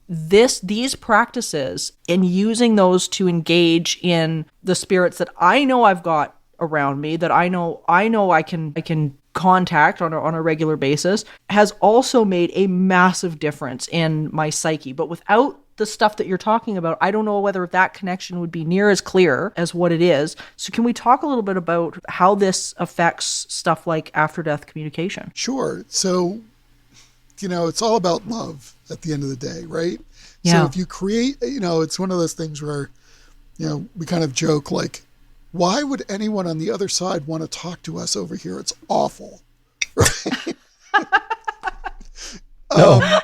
these practices and using those to engage in the spirits that I know I've got around me that I know I can contact on a regular basis has also made a massive difference in my psyche. But without the stuff that you're talking about, I don't know whether that connection would be near as clear as what it is. So can we talk a little bit about how this affects stuff like after-death communication? Sure. So, it's all about love at the end of the day, right? Yeah. So if you create, it's one of those things where, we kind of joke like, why would anyone on the other side want to talk to us over here? It's awful. Right? No.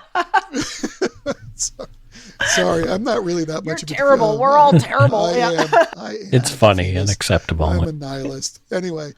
Sorry, I'm not really that much of a terrible. We're all terrible. I am. It's funny and acceptable. I'm a nihilist. Anyway,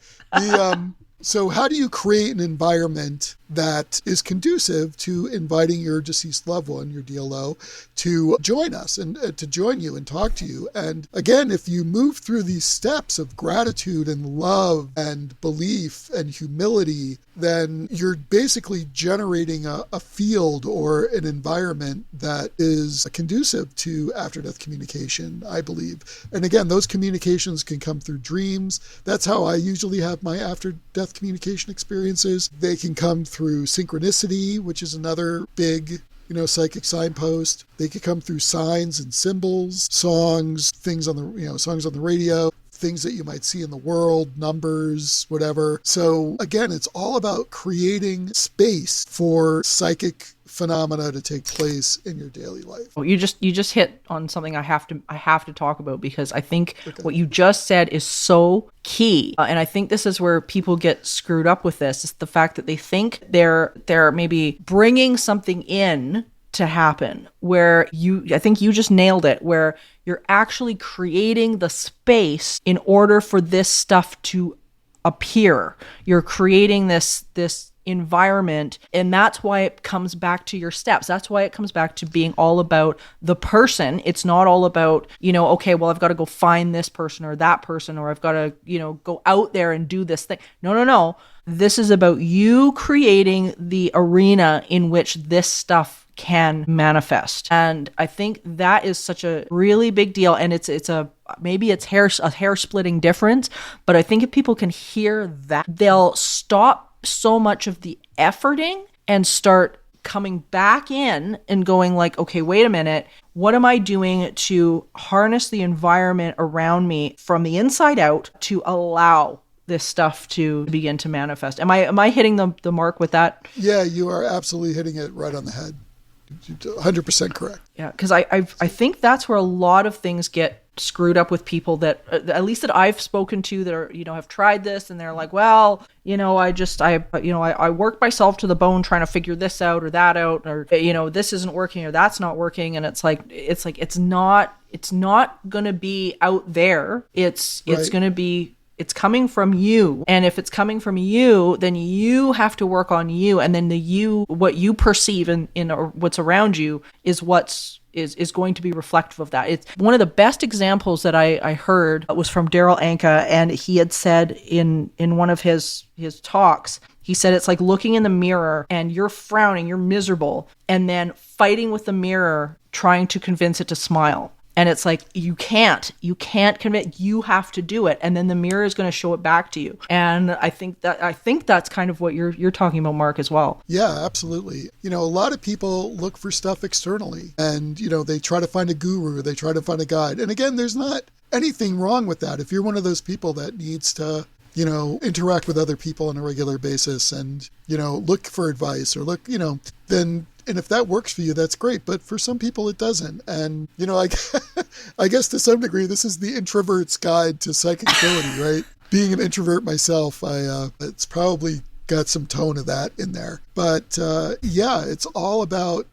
so how do you create an environment that is conducive to inviting your deceased loved one, your DLO, to join us and to join you and talk to you? And again, if you move through these steps of gratitude and love and belief and humility, then you're basically generating a field or an environment that is conducive to after-death communication, I believe. And again, those communications can come through dreams. That's how I usually have my after-death communication experiences. They can come through synchronicity, which is another big psychic signpost. They could come through signs and symbols, songs, things on the, songs on the radio, things that you might see in the world, numbers, whatever. So again, it's all about creating space for psychic phenomena to take place in your daily life. Well, you just hit on something I have to talk about, because I think what you just said is so key. And I think this is where people get screwed up with this, is the fact that they think they're maybe bringing something in to happen, where I think you just nailed it, where you're actually creating the space in order for this stuff to appear. You're creating this environment, and that's why it comes back to your steps. That's why it comes back to being all about the person. It's not all about, okay, well, I've got to go find this person or that person, or I've got to, go out there and do this thing. No. This is about you creating the arena in which this stuff can manifest. And I think that is such a really big deal. And maybe it's a hair splitting difference, but I think if people can hear that, they'll stop so much of the efforting and start coming back in and going like, okay, wait a minute, what am I doing to harness the environment around me from the inside out to allow this stuff to begin to manifest? Am I hitting the mark with that? Yeah, you are absolutely hitting it right on the head. 100% correct. Yeah, because I think that's where a lot of things get screwed up with people that, at least that I've spoken to, that are, have tried this, and they're like, well, I worked myself to the bone trying to figure this out or that out, or, this isn't working or that's not working. And it's not going to be out there. It's going to be, it's coming from you. And if it's coming from you, then you have to work on you. And then what you perceive in what's around you is is going to be reflective of that. It's one of the best examples that I heard was from Daryl Anka, and he had said in one of his talks, he said it's like looking in the mirror and you're frowning, you're miserable, and then fighting with the mirror, trying to convince it to smile. And it's like, you can't convince, you have to do it. And then the mirror is going to show it back to you. And I think that's kind of what you're talking about, Mark, as well. Yeah, absolutely. A lot of people look for stuff externally, and, they try to find a guru, they try to find a guide. And again, there's not anything wrong with that. If you're one of those people that needs to, interact with other people on a regular basis and, look for advice or then, and if that works for you, that's great. But for some people, it doesn't. And, I guess to some degree, this is the introvert's guide to psychic ability, right? Being an introvert myself, it's probably got some tone of that in there. But yeah, it's all about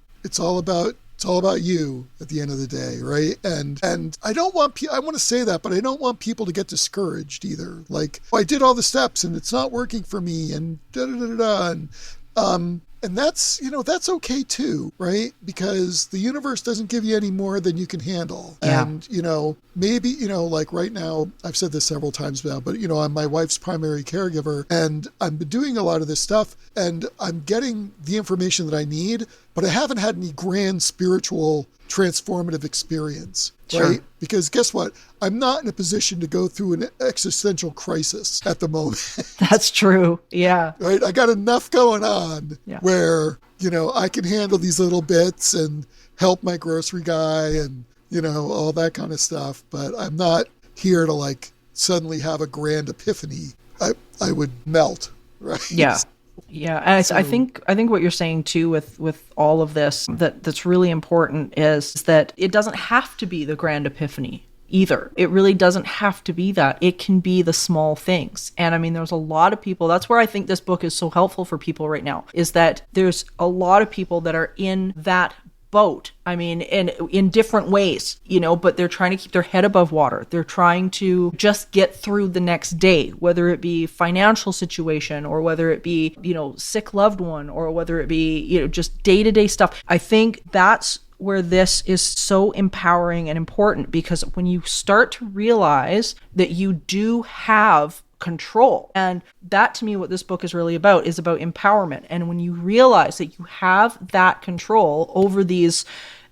you at the end of the day, right? And I want to say that, but I don't want people to get discouraged either. Like, I did all the steps and it's not working for me, and and that's okay too, right? Because the universe doesn't give you any more than you can handle. Yeah. And, maybe, like right now, I've said this several times now, but, I'm my wife's primary caregiver, and I've been doing a lot of this stuff, and I'm getting the information that I need, but I haven't had any grand spiritual transformative experience, Sure. right? Because guess what? I'm not in a position to go through an existential crisis at the moment. That's true. Yeah. Right? I got enough going on Yeah. where, I can handle these little bits and help my grocery guy and, all that kind of stuff. But I'm not here to like suddenly have a grand epiphany. I would melt, right? Yeah. Yeah. And I think what you're saying too with all of this that's really important is that it doesn't have to be the grand epiphany either. It really doesn't have to be that. It can be the small things. And I mean, there's a lot of people, that's where I think this book is so helpful for people right now, is that there's a lot of people that are in that boat. I mean, in different ways, but they're trying to keep their head above water. They're trying to just get through the next day, whether it be financial situation or whether it be, sick loved one or whether it be, just day-to-day stuff. I think that's where this is so empowering and important, because when you start to realize that you do have control, and that to me what this book is really about is about empowerment. And when you realize that you have that control over these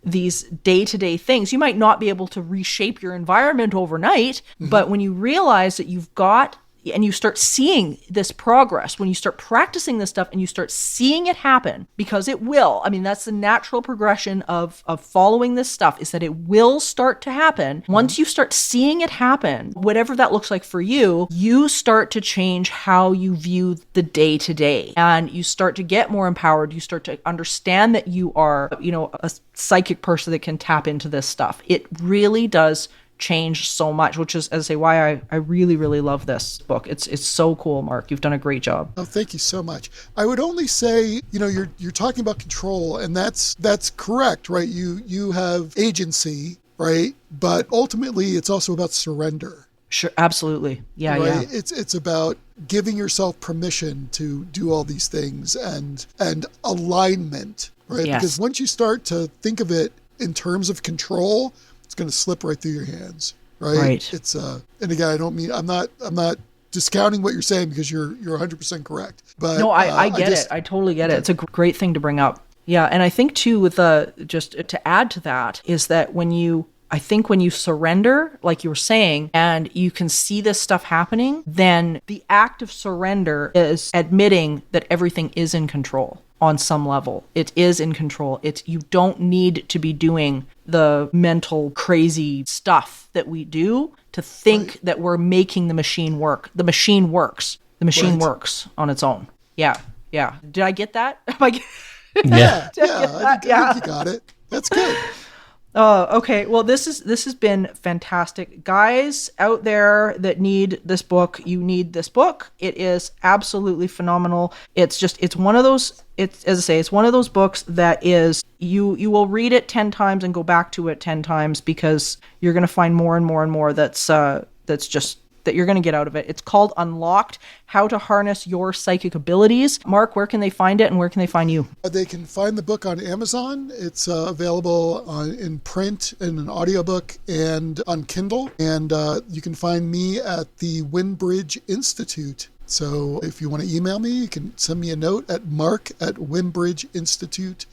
day-to-day things, you might not be able to reshape your environment overnight, but when you realize that you've got, and you start seeing this progress, when you start practicing this stuff and you start seeing it happen, because it will. I mean, that's the natural progression of following this stuff, is that it will start to happen. Once you start seeing it happen, whatever that looks like for you, you start to change how you view the day-to-day, and you start to get more empowered. You start to understand that you are, a psychic person that can tap into this stuff. It really does change so much, which is, as I say, why I really, really love this book. It's so cool, Mark. You've done a great job. Oh, thank you so much. I would only say, you're talking about control, and that's correct, right? You have agency, right? But ultimately, it's also about surrender. Sure, absolutely. Yeah, right? yeah. It's about giving yourself permission to do all these things and alignment, right? Yes. Because once you start to think of it in terms of control, it's going to slip right through your hands, right? Right. It's and again, I'm not discounting what you're saying, because you're 100% correct. But no, I get it. I totally get it. It's a great thing to bring up. Yeah, and I think too, with just to add to that, is that when you surrender, like you were saying, and you can see this stuff happening, then the act of surrender is admitting that everything is in control. On some level, it is in control. You don't need to be doing the mental crazy stuff that we do to think that we're making the machine work. The machine works. The machine works on its own. Yeah. Did I get that? Yeah. I think you got it. That's good. Oh, okay. Well, this has been fantastic. Guys out there that need this book, you need this book. It is absolutely phenomenal. It's one of those, as I say, it's one of those books that is, you will read it 10 times and go back to it 10 times, because you're going to find more and more and more that's just that you're going to get out of it. It's called Unlocked: How to Harness Your Psychic Abilities. Mark, where can they find it, and where can they find you? They can find the book on Amazon. It's available in print and an audiobook and on Kindle. And you can find me at the Windbridge Institute. So if you want to email me, you can send me a note at mark@windbridgeinstitute.com.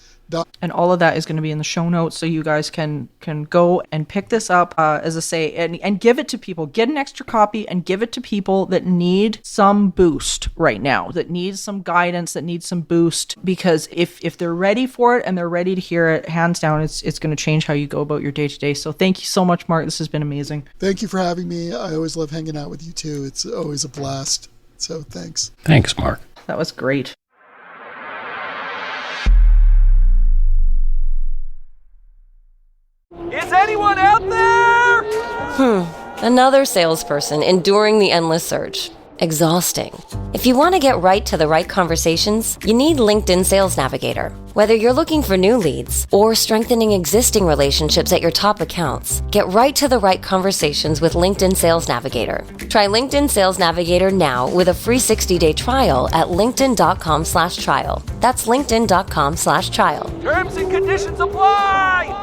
And all of that is going to be in the show notes, so you guys can go and pick this up, as I say, and give it to people. Get an extra copy and give it to people that need some boost right now, that need some guidance, that need some boost. Because if they're ready for it and they're ready to hear it, hands down, it's going to change how you go about your day-to-day. So thank you so much, Mark. This has been amazing. Thank you for having me. I always love hanging out with you too. It's always a blast. So thanks. Thanks, Mark. That was great. Is anyone out there? Another salesperson enduring the endless search. Exhausting. If you want to get right to the right conversations, you need LinkedIn Sales Navigator. Whether you're looking for new leads or strengthening existing relationships at your top accounts, get right to the right conversations with LinkedIn Sales Navigator. Try LinkedIn Sales Navigator now with a free 60-day trial at linkedin.com/trial. That's linkedin.com/trial. Terms and conditions apply!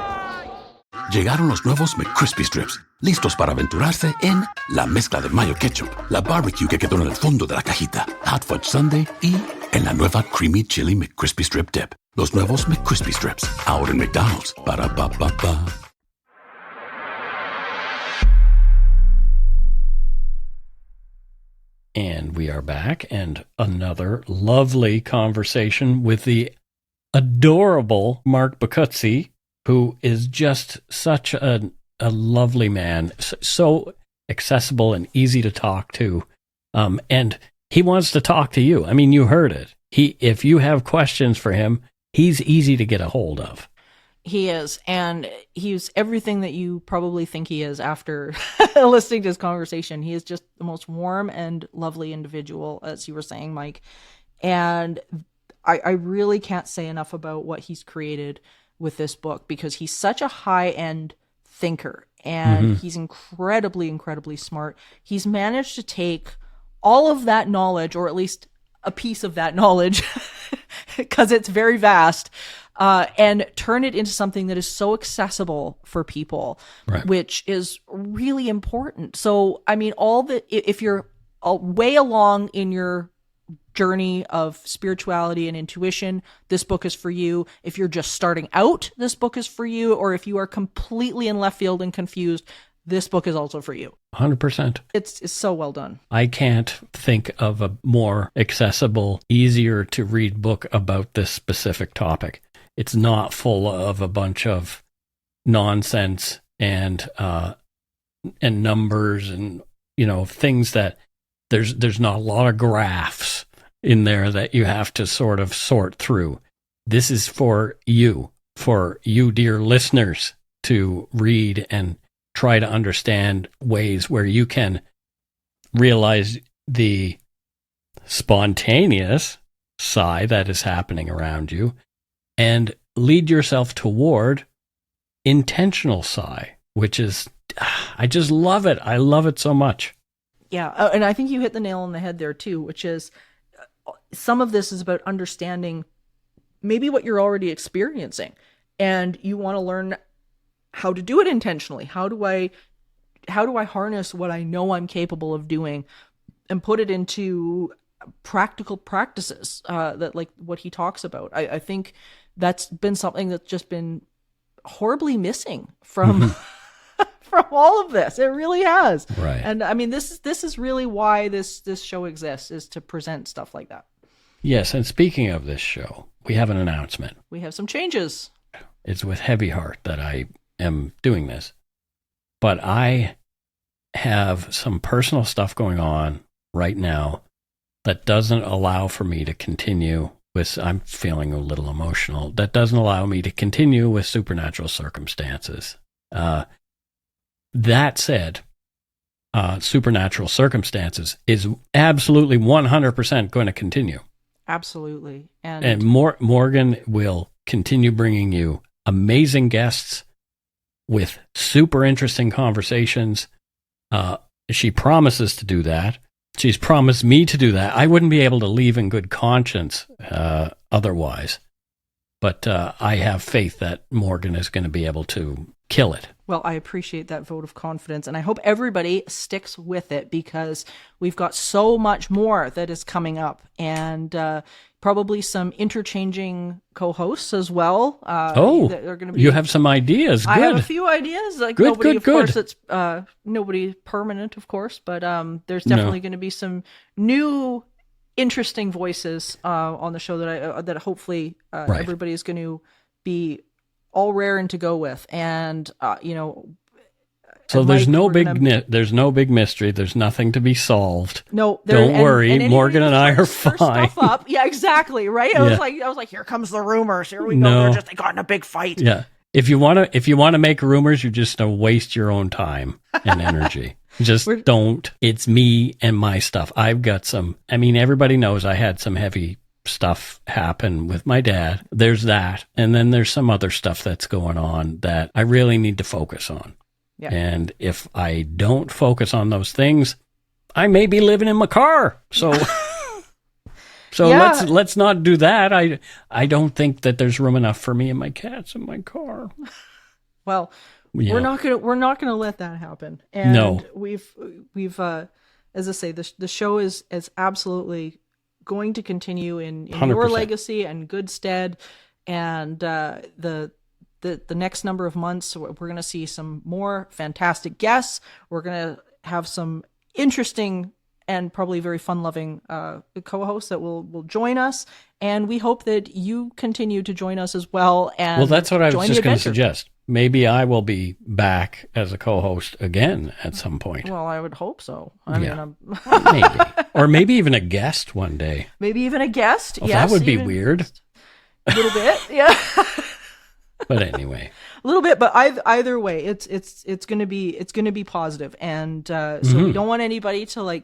Llegaron los nuevos McCrispy Strips, listos para aventurarse en la mezcla de mayo ketchup, la barbecue que quedó en el fondo de la cajita, hot fudge sundae y en la nueva Creamy Chili McCrispy Strip Dip. Los nuevos McCrispy Strips, ahora en McDonald's. Para pa pa pa. And we are back, and another lovely conversation with the adorable Mark Boccuzzi, who is just such a lovely man, so accessible and easy to talk to. And he wants to talk to you. I mean, you heard it. If you have questions for him, he's easy to get a hold of. He is, and he's everything that you probably think he is after listening to his conversation. He is just the most warm and lovely individual, as you were saying, Mike. And I really can't say enough about what he's created with this book, because he's such a high-end thinker, and he's incredibly, incredibly smart. He's managed to take all of that knowledge, or at least a piece of that knowledge, because it's very vast, and turn it into something that is so accessible for people, right, which is really important. So, I mean, if you're way along in your journey of spirituality and intuition, this book is for you. If you're just starting out, this book is for you. Or if you are completely in left field and confused, this book is also for you. 100%. It's so well done. I can't think of a more accessible, easier to read book about this specific topic. It's not full of a bunch of nonsense and numbers and, things that there's not a lot of graphs in there that you have to sort of sort through. This is for you, dear listeners, to read and try to understand ways where you can realize the spontaneous side that is happening around you and lead yourself toward intentional psi, which is, I just love it. I love it so much. Yeah. And I think you hit the nail on the head there too, which is some of this is about understanding maybe what you're already experiencing, and you want to learn how to do it intentionally. How do I harness what I know I'm capable of doing and put it into practical practices, that like what he talks about. I think that's been something that's just been horribly missing from from all of this. It really has. Right. And I mean, this is really why this show exists, is to present stuff like that. Yes, and speaking of this show, we have an announcement. We have some changes. It's with heavy heart that I am doing this, but I have some personal stuff going on right now that doesn't allow for me to continue with, I'm feeling a little emotional, that doesn't allow me to continue with Supernatural Circumstances. That said, Supernatural Circumstances is absolutely 100% going to continue. Absolutely. And Morgan will continue bringing you amazing guests with super interesting conversations. She promises to do that. She's promised me to do that. I wouldn't be able to leave in good conscience otherwise. But I have faith that Morgan is going to be able to kill it. Well, I appreciate that vote of confidence, and I hope everybody sticks with it, because we've got so much more that is coming up, and probably some interchanging co-hosts as well. That are going to be, you have some ideas. Good. I have a few ideas. Like good. Of course, it's nobody permanent, of course, but there's definitely going to be some new, interesting voices on the show that hopefully right, everybody is going to be all raring to go with. And so there's no big mystery. There's nothing to be solved. No, don't worry. And Morgan and I are fine. Stuff up. Yeah, exactly. Right. I was like, here comes the rumors. Here we go. They got in a big fight. Yeah. If you want to make rumors, you're just going to waste your own time and energy. Just don't. It's me and my stuff. I've got everybody knows I had some heavy stuff happen with my dad. There's that. And then there's some other stuff that's going on that I really need to focus on. Yeah. And if I don't focus on those things, I may be living in my car. So let's not do that. I don't think that there's room enough for me and my cats in my car. Well, we're not gonna let that happen. And we've as I say, the show is absolutely going to continue in 100%. your legacy and good stead. And the next number of months, we're going to see some more fantastic guests. We're going to have some interesting and probably very fun-loving co-hosts that will join us. And we hope that you continue to join us as well. And well, that's what I was just going to adventure. suggest. Maybe I will be back as a co-host again at some point. Well, I would hope so. I mean, maybe. Or maybe even a guest one day. maybe even a guest. Oh, yes, that would be even weird. A little bit, yeah. But anyway, a little bit, but either way, it's gonna be positive, and so we don't want anybody to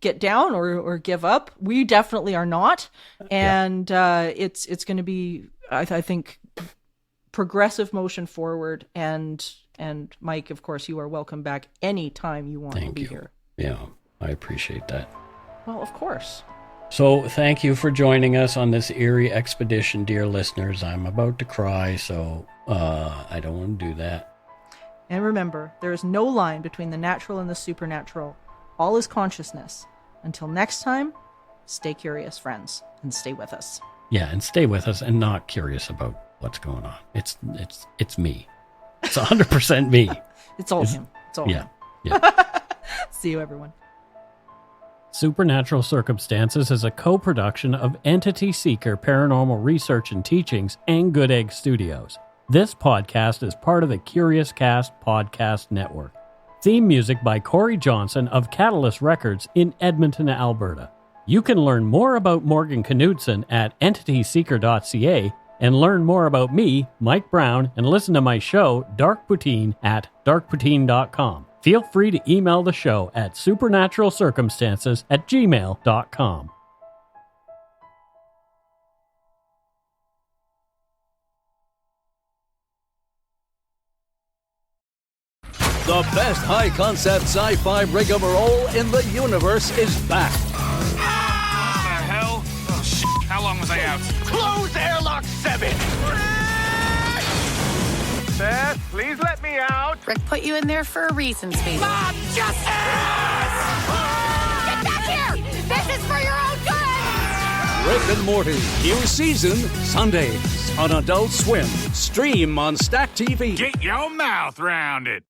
get down or give up. We definitely are not, and it's gonna be I think progressive motion forward. And Mike, of course, you are welcome back anytime you want to be here. Yeah, I appreciate that. Well, of course. So thank you for joining us on this eerie expedition, dear listeners. I'm about to cry, so I don't want to do that. And remember, there is no line between the natural and the supernatural. All is consciousness. Until next time, stay curious, friends, and stay with us. Yeah, and stay with us and not curious about what's going on. It's me. It's 100% me. It's all him. It's all him. Yeah. See you, everyone. Supernatural Circumstances is a co-production of Entity Seeker Paranormal Research and Teachings and Good Egg Studios. This podcast is part of the Curious Cast Podcast Network. Theme music by Corey Johnson of Catalyst Records in Edmonton, Alberta. You can learn more about Morgan Knudsen at entityseeker.ca and learn more about me, Mike Browne, and listen to my show, Dark Poutine, at darkpoutine.com. Feel free to email the show at supernaturalcircumstances@gmail.com. The best high-concept sci-fi rigmarole in the universe is back. What the hell? Oh, shit. How long was I out? Close airlock 7! Beth, please let me out. Rick put you in there for a reason, sweetie. Mom, justice! Get back here! This is for your own good! Rick and Morty, new season, Sundays on Adult Swim. Stream on Stack TV. Get your mouth round it.